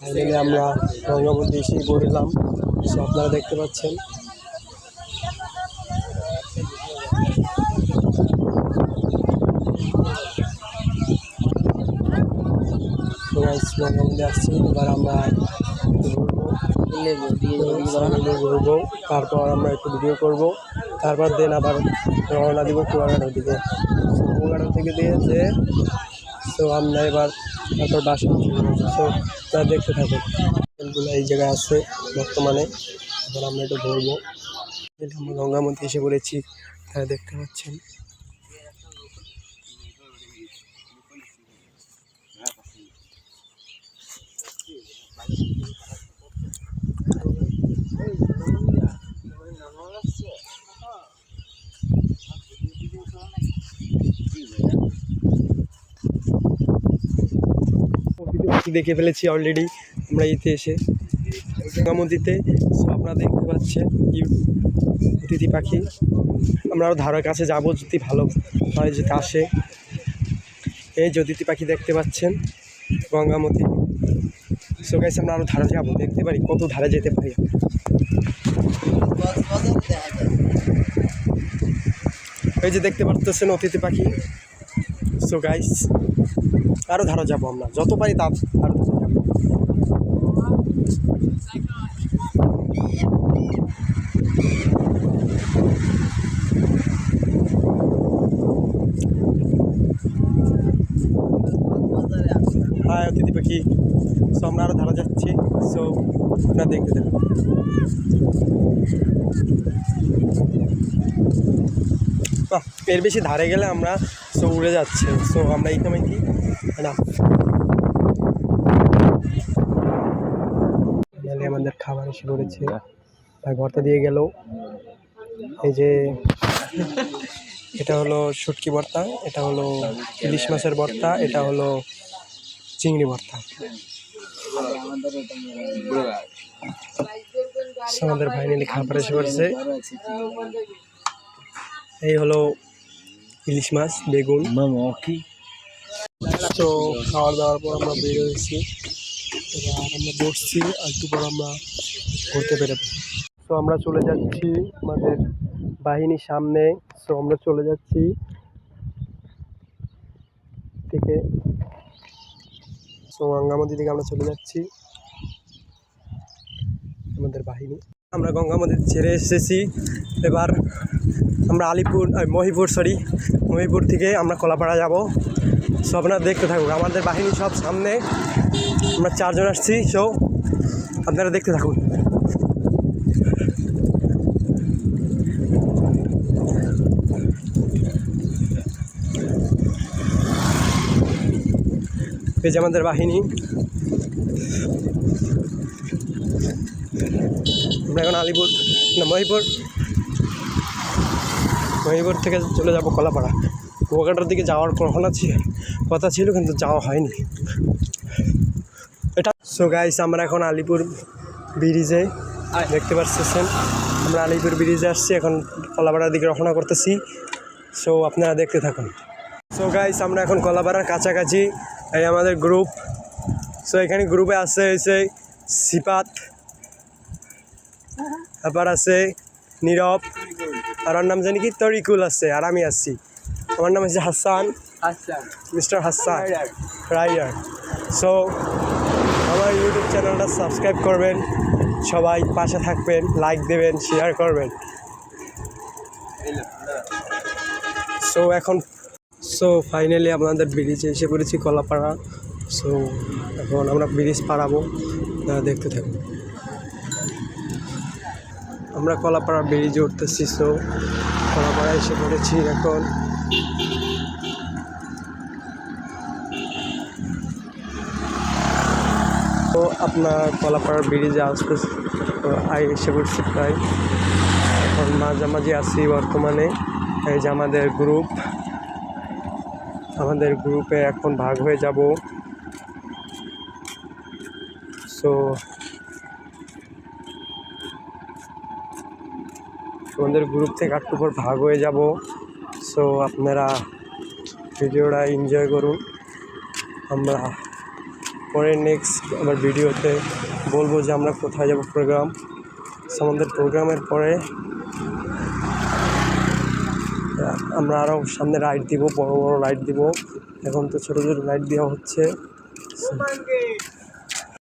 Finally আমরা গঙ্গাবতী এসে পড়লাম। আপনারা দেখতে পাচ্ছেন গঙ্গাবতী আসছি। এবার আমরা ঘুরবো, তারপর আমরা একটু ভিডিও করব, তারপর দেন আবার রওনা দিব কুয়াকাটার দিকে। কুয়াকাটার থেকে দিয়েছে তো আমরা এবার তারপর বাসা তো তারা দেখতে থাকুন। হোটেলগুলো এই জায়গায় আছে বর্তমানে। এবার আমরা একটু ঘুরবো। আমরা গঙ্গাবতী এসে পড়েছি, তারা দেখতে পাচ্ছেন। দেখে ফেলেছি অলরেডি আমরা এতে এসে গঙ্গাবতীতে। সো আপনারা দেখতে পাচ্ছেন অতিথি পাখি। আমরা আরও ধারের কাছে যাবো যদি ভালো হয়, যদি আসে। এই যে অতিথি পাখি দেখতে পাচ্ছেন গঙ্গাবতী। সো গাইস আমরা আরও ধারে যাবো, দেখতে পারি কত ধারে যেতে পারি। এই যে দেখতে পাচ্ছেন অতিথি পাখি। সো গাইস আরও ধারে যাবো আমরা, যত পারি তা আরও ধারে যাবো। হ্যাঁ অতিথি পাখি। সো আমরা আরও ধারা যাচ্ছি। সো আপনারা দেখতে দেবেন। এর বেশি ধারে গেলে আমরা সো উড়ে যাচ্ছে। সো আমরা এই সময় কি না আমাদের খাবার এসে পড়েছে, ভাই ভর্তা দিয়ে গেল। এই যে এটা হলো শুটকি ভর্তা, এটা হলো ইলিশ মাছের ভর্তা, এটা হলো চিংড়ি ভর্তা। আমাদের ফাইনালি খাবার এসে পড়ছে। এই হলো ইলিশ মাছ, বেগুন। তো খাওয়ার দাওয়ার পর আমরা বের হয়েছি, এবার আমরা বসছি, আর একটু পর আমরা ঘুরতে বেরোবো। তো আমরা চলে যাচ্ছি আমাদের বাহিনীর সামনে। সো আমরা চলে যাচ্ছি থেকে, সো গঙ্গাবতী থেকে আমরা চলে যাচ্ছি আমাদের বাহিনী। আমরা গঙ্গাবতী ছেড়ে এসেছি, এবার আমরা মহিপুর থেকে আমরা কলাপাড়া যাব। সো আপনারা দেখতে থাকুন, আমাদের বাহিনী সব সামনে, আমরা 4 জন আসছি। সো আপনারা দেখতে থাকুন। এই যে আমাদের বাহিনী, আমরা এখন মহিপুর থেকে চলে যাব কলাপাড়া। কুয়াকাটার দিকে যাওয়ার কথা ছিল, কিন্তু যাওয়া হয়নি এটা। সো গাইস আমরা এখন আলিপুর ব্রিজে, দেখতে পাচ্ছেন আমরা আলিপুর ব্রিজে আসছি, এখন কলাপাড়ার দিকে রওনা করতেছি। সো আপনারা দেখতে থাকুন। সো গাইস আমরা এখন কলাপাড়ার কাছাকাছি, এই আমাদের গ্রুপ। সো এখানে গ্রুপে আছে হয়েছে সিপাত, তারপর আছে নীরব, আর ওর নাম জানি কি তরিকুল আছে, আর আমি আছি। আমার নাম হচ্ছে Hasan, mister Hasan Rider. So আমার ইউটিউব চ্যানেলটা সাবস্ক্রাইব করবেন, সবাই পাশে থাকবেন, লাইক দেবেন, শেয়ার করবেন। সো ফাইনালি আপনাদের ব্রিজে এসে পড়েছি কলাপাড়া। সো এখন আমরা ব্রিজ পাড়াবো, দেখতে থাকুন। আমরা কলাপাড়া ব্রিজে উঠতেছি। সো কলাপাড়া এসে পড়েছি এখন। তো আপনার কলাপাড়ার ব্রিজে আসতে এসে পড়ছি প্রায়, এখন মাঝামাঝি আছি বর্তমানে। এই যে আমাদের গ্রুপ, আমাদের গ্রুপে এখন ভাগ হয়ে যাব। সো আমাদের গ্রুপ থেকে একটু পর ভাগ হয়ে যাব। সো আপনারা ভিডিওটা এনজয় করুন। আমরা পরে নেক্সট আবার ভিডিওতে বলবো যে আমরা কোথায় যাব প্রোগ্রাম। সো আমাদের প্রোগ্রামের পরে আমরা আরও সামনে রাইড দিব, বড় বড় রাইড দিব। এখন তো ছোটো ছোটো রাইড দেওয়া হচ্ছে।